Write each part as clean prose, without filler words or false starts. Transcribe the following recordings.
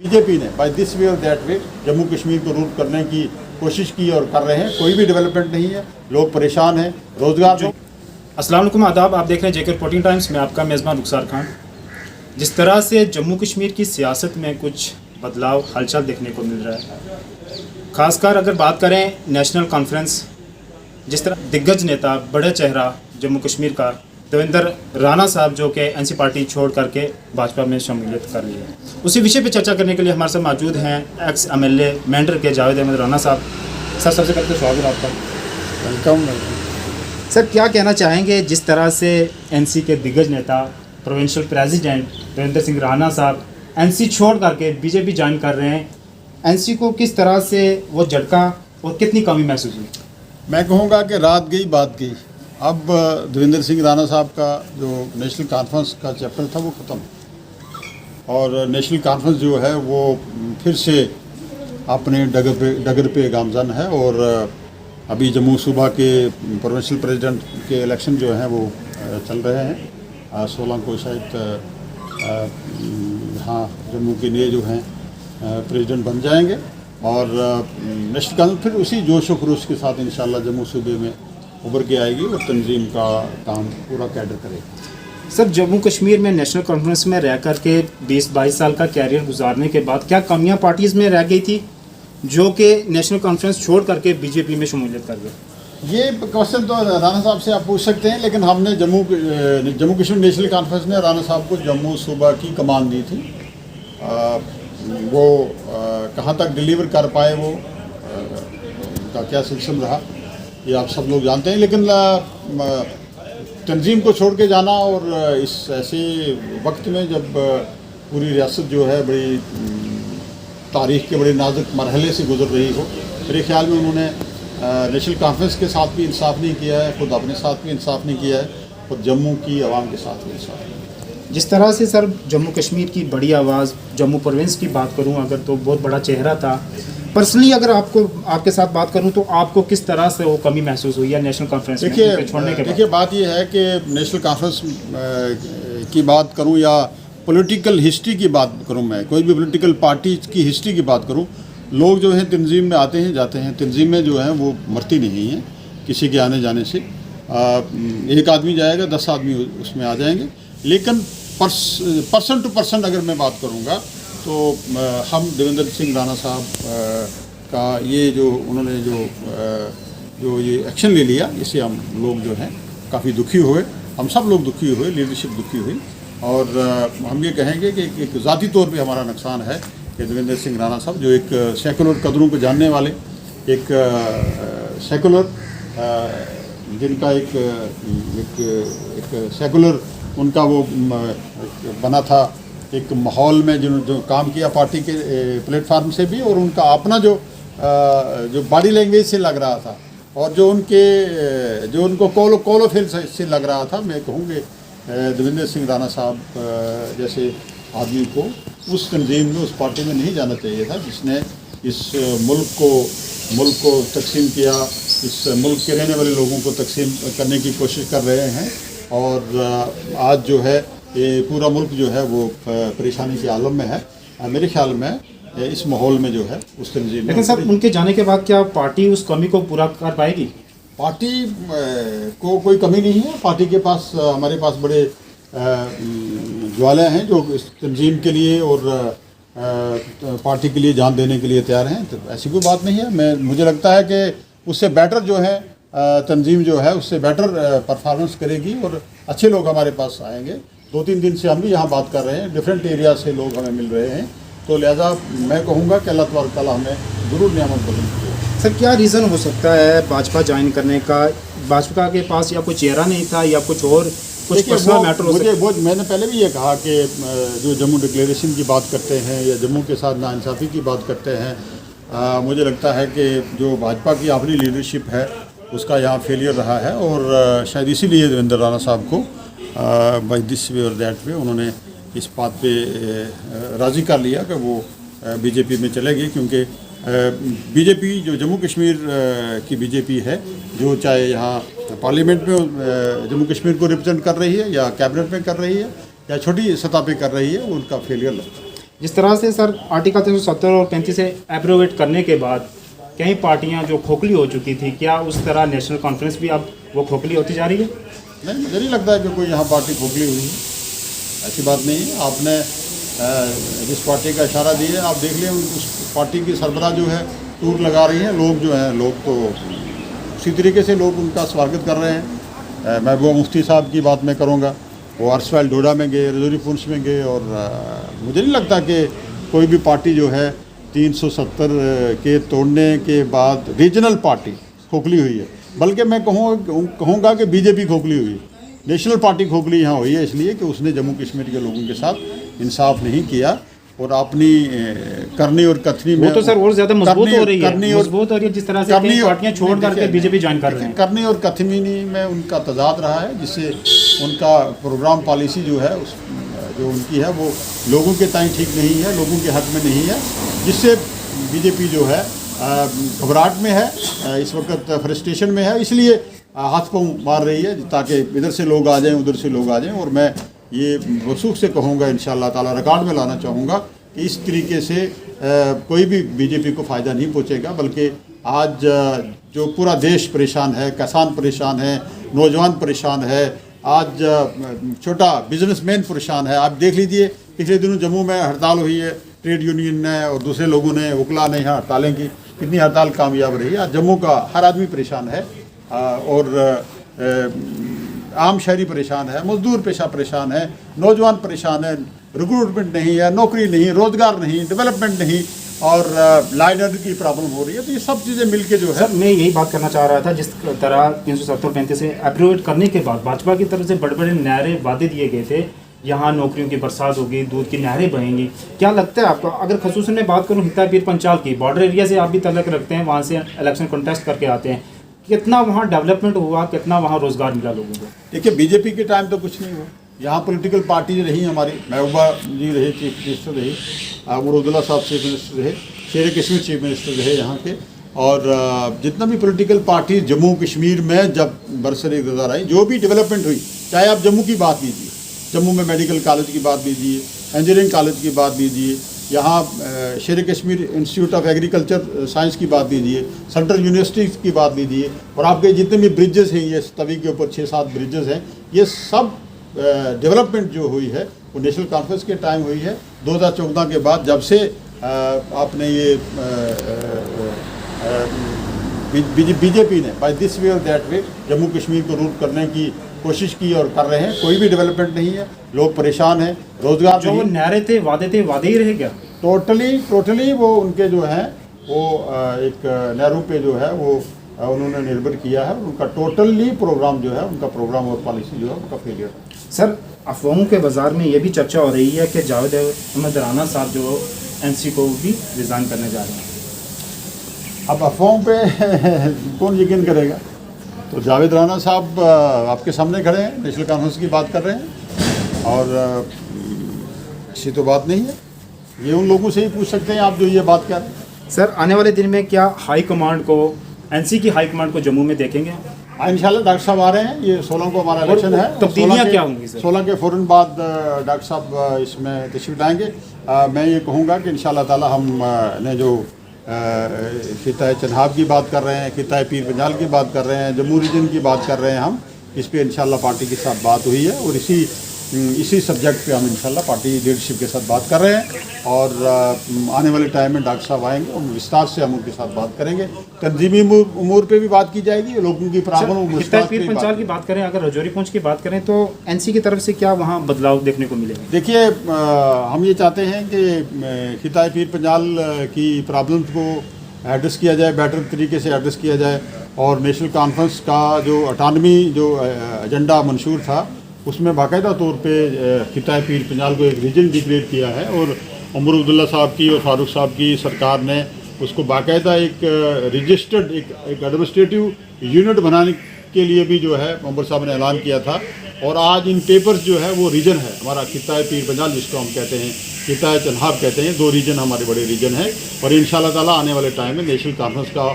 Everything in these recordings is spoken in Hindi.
बीजेपी ने बाय दिस वे और दैट वे जम्मू कश्मीर को रूट करने की कोशिश की और कर रहे हैं। कोई भी डेवलपमेंट नहीं है, लोग परेशान हैं, रोजगार। अस्सलाम वालेकुम, आदाब। आप देख रहे हैं जेके रिपोर्टिंग टाइम्स में आपका मेज़बान रुखसार खान। जिस तरह से जम्मू कश्मीर की सियासत में कुछ बदलाव हलचल देखने को मिल रहा है, ख़ासकर अगर बात करें नेशनल कॉन्फ्रेंस, जिस तरह दिग्गज नेता बड़ा चेहरा जम्मू कश्मीर का देवेंद्र राणा साहब जो कि एनसी पार्टी छोड़ करके भाजपा में शमूलियत कर ली है, उसी विषय पर चर्चा करने के लिए हमारे साथ मौजूद हैं एक्स MLA मेंढर के जावेद अहमद राणा साहब। सर, सबसे पहले तो स्वागत है आपका। वेलकम। सर, क्या कहना चाहेंगे जिस तरह से एनसी के दिग्गज नेता प्रोविंशियल प्रेसिडेंट देवेंद्र सिंह राणा साहब एनसी छोड़ करके बीजेपी ज्वाइन कर रहे हैं, एनसी को किस तरह से वो झटका और कितनी कमी महसूस हुई? मैं कहूँगा कि रात गई बात गई। अब देवेंद्र सिंह राणा साहब का जो नेशनल कॉन्फ्रेंस का चैप्टर था वो ख़त्म, और नेशनल कॉन्फ्रेंस जो है वो फिर से अपने डगर पे गामजन है। और अभी जम्मू सूबा के प्रोविंशियल प्रेसिडेंट के इलेक्शन जो हैं वो चल रहे हैं। 16 को शायद यहाँ जम्मू के लिए जो हैं प्रेसिडेंट बन जाएंगे, और नेशनल कॉन्फ्रेंस फिर उसी जोश व खरोश के साथ इंशाल्लाह जम्मू सूबे में उभर के आएगी और तंजीम का काम पूरा कैडर करेगी। सर, जम्मू कश्मीर में नेशनल कॉन्फ्रेंस में रह कर के 20-22 साल का कैरियर गुजारने के बाद क्या कमियां पार्टीज़ में रह गई थी जो कि नेशनल कॉन्फ्रेंस छोड़ करके बीजेपी में शमूलियत कर गए? ये क्वेश्चन तो राणा साहब से आप पूछ सकते हैं, लेकिन हमने जम्मू कश्मीर नेशनल कॉन्फ्रेंस ने राणा साहब को जम्मू सूबा की कमान दी थी। वो कहाँ तक डिलीवर कर पाए, वो उनका क्या सिस्टम रहा ये आप सब लोग जानते हैं। लेकिन तंजीम को छोड़ के जाना, और इस ऐसे वक्त में जब पूरी रियासत जो है बड़ी तारीख़ के बड़े नाजुक मरहले से गुजर रही हो, मेरे ख्याल में उन्होंने नेशनल कॉन्फ्रेंस के साथ भी इंसाफ नहीं किया है, खुद अपने साथ भी इंसाफ नहीं किया है, और जम्मू की आवाम के साथ भी इंसाफ नहीं किया। जिस तरह से सर जम्मू कश्मीर की बड़ी आवाज़, जम्मू प्रोविंस की बात करूं अगर, तो बहुत बड़ा चेहरा था। पर्सनली अगर आपके साथ बात करूं तो आपको किस तरह से वो कमी महसूस हुई है नेशनल कॉन्फ्रेंस में छोड़ने के बाद? देखिए, बात ये है कि नेशनल कॉन्फ्रेंस की बात करूं या पॉलिटिकल हिस्ट्री की बात करूं, मैं कोई भी पॉलिटिकल पार्टी की हिस्ट्री की बात करूं, लोग जो हैं तंजीम में आते हैं जाते हैं। तंजीमें जो हैं वो मरती नहीं हैं किसी के आने जाने से। एक आदमी जाएगा, 10 आदमी उसमें आ जाएंगे। लेकिन पर्सन टू पर्सन अगर मैं बात करूँगा तो हम देवेंद्र सिंह राणा साहब का ये जो उन्होंने जो ये एक्शन ले लिया, इससे हम लोग जो हैं काफ़ी दुखी हुए। हम सब लोग दुखी हुए, लीडरशिप दुखी हुई, और हम ये कहेंगे कि एक ज़ाती तौर पे हमारा नुकसान है कि देवेंद्र सिंह राणा साहब जो एक सेकुलर कदरों को जानने वाले, एक सेकुलर जिनका एक सेकुलर उनका वो बना था, एक माहौल में जो काम किया पार्टी के प्लेटफार्म से भी, और उनका अपना जो बॉडी लैंग्वेज से लग रहा था, और जो उनको कोलो फेल से लग रहा था। मैं कहूँगी देवेंद्र सिंह राणा साहब जैसे आदमी को उस तंजीम में, उस पार्टी में नहीं जाना चाहिए था जिसने इस मुल्क को तकसीम किया, इस मुल्क के रहने वाले लोगों को तकसीम करने की कोशिश कर रहे हैं। और आज जो है ये पूरा मुल्क जो है वो परेशानी के आलम में है। मेरे ख्याल में इस माहौल में जो है उस तंजीम। लेकिन सर, उनके जाने के बाद क्या पार्टी उस कमी को पूरा कर पाएगी? पार्टी को कोई कमी नहीं है। पार्टी के पास, हमारे पास बड़े ज्वाला हैं जो इस तंजीम के लिए और पार्टी के लिए जान देने के लिए तैयार हैं। तो ऐसी कोई बात नहीं है। मुझे लगता है कि उससे बेटर जो है तंजीम जो है उससे बेटर परफॉर्मेंस करेगी, और अच्छे लोग हमारे पास आएंगे। 2-3 दिन से हम भी यहाँ बात कर रहे हैं, डिफरेंट एरिया से लोग हमें मिल रहे हैं। तो लिहाजा मैं कहूँगा कि अल्लाह तबारक तआला हमें ज़रूर नियामत बुलंद करे। सर, क्या रीज़न हो सकता है भाजपा ज्वाइन करने का? भाजपा के पास या कोई चेहरा नहीं था या कुछ और कुछ पर्सनल मैटर हो सकता है? मैंने पहले भी ये कहा कि जो जम्मू डिक्लेरेशन की बात करते हैं या जम्मू के साथ नाइंसाफ़ी की बात करते हैं, मुझे लगता है कि जो भाजपा की अपनी लीडरशिप है उसका यहाँ फेलियर रहा है, और शायद इसीलिए देवेंद्र राणा साहब को बाय दिस वे और दैट वे उन्होंने इस बात पे राज़ी कर लिया कि वो बीजेपी में चले गए। क्योंकि बीजेपी जो जम्मू कश्मीर की बीजेपी है, जो चाहे यहाँ पार्लियामेंट में जम्मू कश्मीर को रिप्रेजेंट कर रही है या कैबिनेट में कर रही है या छोटी सतह पे कर रही है, वो उनका फेलियर लगता है। जिस तरह से सर आर्टिकल 370 और 35 से एब्रोवेट करने के बाद कई पार्टियां जो खोखली हो चुकी थी, क्या उस तरह नेशनल कॉन्फ्रेंस भी अब वो खोखली होती जा रही है? नहीं, मुझे नहीं लगता है कि कोई यहाँ पार्टी खोखली हुई है, ऐसी बात नहीं है। आपने जिस पार्टी का इशारा दिए, आप देख लें उस पार्टी की सरबराह जो है टूर लगा रही है, लोग जो हैं लोग तो उसी तरीके से लोग उनका स्वागत कर रहे हैं। महबूबा मुफ्ती साहब की बात मैं करूँगा, वो अर्सवाइल डोडा में गए, रजौरी पुंछ में गए, और मुझे नहीं लगता कि कोई भी पार्टी जो है 370 के तोड़ने के बाद रीजनल पार्टी खोखली हुई है। बल्कि मैं कहूँगा कि बीजेपी खोखली हुई है। नेशनल पार्टी खोखली यहाँ हुई है इसलिए कि उसने जम्मू कश्मीर के लोगों के साथ इंसाफ नहीं किया और अपनी करनी और कथनी में वो तो सर और ज़्यादा मजबूत हो रही है, मजबूत हो रही है जिस तरह से कई पार्टियां छोड़ करके बीजेपी ज्वाइन कर रहे हैं। करनी और कथनी में उनका तजाद रहा है, जिससे उनका प्रोग्राम पॉलिसी जो है जो उनकी है वो लोगों के ताईं ठीक नहीं है, लोगों के हक में नहीं है, जिससे बीजेपी जो है घबराहट में है, इस वक्त फ्रस्ट्रेशन में है, इसलिए हाथ पांव मार रही है ताकि इधर से लोग आ जाएं, उधर से लोग आ जाएं। और मैं ये वसूख से कहूँगा, इंशाअल्लाह ताला रिकॉर्ड में लाना चाहूँगा कि इस तरीके से कोई भी बीजेपी को फ़ायदा नहीं पहुँचेगा, बल्कि आज जो पूरा देश परेशान है, किसान परेशान है, नौजवान परेशान है, आज छोटा बिजनेसमैन परेशान है। आप देख लीजिए पिछले दिनों जम्मू में हड़ताल हुई है, ट्रेड यूनियन ने और दूसरे लोगों ने, वकला ने यहाँ हड़तालें की, कितनी हड़ताल कामयाब रही है। आज जम्मू का हर आदमी परेशान है और आम शहरी परेशान है, मजदूर पेशा परेशान है, नौजवान परेशान है, रिक्रूटमेंट नहीं है, नौकरी नहीं, रोज़गार नहीं, डेवलपमेंट नहीं, और लाइनर की प्रॉब्लम हो रही है। तो ये सब चीज़ें मिलके जो है, सर मैं यही बात करना चाह रहा था, जिस तरह 370-35 से अप्रूवेट करने के बाद भाजपा की तरफ से बड़े बड़े नारे वादे दिए गए थे, यहाँ नौकरियों की बरसात होगी, दूध की नहरें बहेंगी। क्या लगता है आपको, अगर खसूसन मैं बात करूँ हिता पीर पंचाल की, बॉर्डर एरिया से आप भी तल्लक रखते हैं, वहाँ से इलेक्शन कंटेस्ट करके आते हैं, कितना वहाँ डेवलपमेंट हुआ, कितना वहाँ रोज़गार मिला लोगों को? देखिए बीजेपी के टाइम तो कुछ नहीं हुआ। यहाँ पॉलिटिकल पार्टी रही हमारी, महबूबा जी रहे चीफ मिनिस्टर रही, अमरुद्दुल्ला साहब चीफ मिनिस्टर रहे, शेर कश्मीर चीफ मिनिस्टर रहे यहाँ के, और जितना भी पॉलिटिकल पार्टी जम्मू कश्मीर में जब बरसर इक़्तिदार आई, जो भी डेवलपमेंट हुई, चाहे आप जम्मू की बात लीजिए, जम्मू में मेडिकल कॉलेज की बात लीजिए, इंजीनियरिंग कॉलेज की बात लीजिए, यहाँ शेर Kashmir institute of agriculture science की बात लीजिए, सेंट्रल यूनिवर्सिटी की बात लीजिए, और आपके जितने भी ब्रिजेस हैं, ये तवी के ऊपर 6-7 ब्रिजेस हैं, ये सब डेवलपमेंट जो हुई है वो नेशनल कॉन्फ्रेंस के टाइम हुई है। 2014 के बाद जब से आपने ये बीजेपी ने बाय दिस वे और दैट वे जम्मू कश्मीर को रूट करने की कोशिश की और कर रहे हैं, कोई भी डेवलपमेंट नहीं है, लोग परेशान हैं, रोजगार जो नारे थे वादे ही रहे क्या? टोटली वो उनके जो हैं वो एक नेहरू पे जो है वो उन्होंने निर्भर किया है। उनका टोटली प्रोग्राम जो है, उनका प्रोग्राम और पॉलिसी जो है उनका फेलियर है। सर अफवाहों के बाजार में ये भी चर्चा हो रही है कि जावेद अहमद राना साहब जो एनसी को भी रिज़ाइन करने जा रहे हैं। अब अफवाहों पे कौन यकीन करेगा? तो जावेद राना साहब आपके सामने खड़े हैं, नेशनल कॉन्फ्रेंस की बात कर रहे हैं, और ऐसी तो बात नहीं है। ये उन लोगों से ही पूछ सकते हैं आप जो ये बात कर रहे हैं। सर आने वाले दिन में क्या हाई कमांड को, एनसी की हाई कमांड को जम्मू में देखेंगे? इंशाल्लाह डॉक्टर साहब आ रहे हैं, ये 16 को हमारा इलेक्शन है। तब्दीलियाँ क्या होंगी सर? 16 के फ़ौरन बाद डॉक्टर साहब इसमें तशरीफ लाएंगे। मैं ये कहूँगा कि इंशाल्लाह ताला हम ने जो खिताए चन्हाब की बात कर रहे हैं, खिताए पीर पंजाल की बात कर रहे हैं, जम्मू रीजन की बात कर रहे हैं, हम इस पर इंशाल्लाह पार्टी के साथ बात हुई है, और इसी सब्जेक्ट पे हम इंशाल्लाह पार्टी लीडरशिप के साथ बात कर रहे हैं। और आने वाले टाइम में डॉक्टर साहब आएंगे और विस्तार से हम उनके साथ बात करेंगे। तंजीमी उमूर पे भी बात की जाएगी, लोगों की प्रॉब्लम पीर पंचाल की बात करें, अगर रजौरी पुंछ की बात करें तो एनसी की तरफ से क्या वहाँ बदलाव देखने को मिलेगा? देखिए हम ये चाहते हैं कि खिताए पीर पंजाल की प्रॉब्लम्स को एड्रेस किया जाए, बेटर तरीके से एड्रेस किया जाए, और नेशनल कॉन्फ्रेंस का जो अटानमी जो एजेंडा मंशूर था उसमें बाकायदा तौर पे खिताए पीर पंजाल को एक रीजन डिक्लेयर किया है, और अमरुद्दुल्ला साहब की और फारूक साहब की सरकार ने उसको बाकायदा एक रजिस्टर्ड एक एडमिनिस्ट्रेटिव यूनिट बनाने के लिए भी जो है अमर साहब ने ऐलान किया था। और आज इन पेपर्स जो है वो रीजन है हमारा खिताए पीर पंजाल, जिसको हम कहते हैं खिताए चन्हाब कहते हैं। 2 रीजन हमारे बड़े रीजन हैं, और इंशाल्लाह ताला आने वाले टाइम में नेशनल कॉन्फ्रेंस का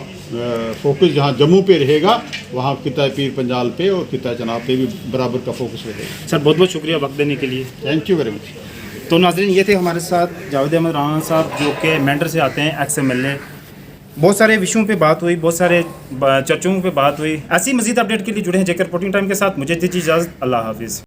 फोकस जहाँ जम्मू पे रहेगा, वहाँ खिताए पीर पंजाल पे और खिताए चन्हाब पे भी बराबर का फोकस रहेगा। सर बहुत बहुत शुक्रिया वक्त देने के लिए। Thank you very much. तो नाज़रीन, ये थे हमारे साथ जावेद अहमद राना साहब, जो कि मेंढर से आते हैं, एक्स MLA। बहुत सारे विषयों पे बात हुई, बहुत सारे चर्चाओं पे बात हुई। ऐसी मज़ीद अपडेट के लिए जुड़े हैं जेके रिपोर्टिंग टाइम के साथ। मुझे दीजिए इजाज़त। अल्लाह हाफिज़।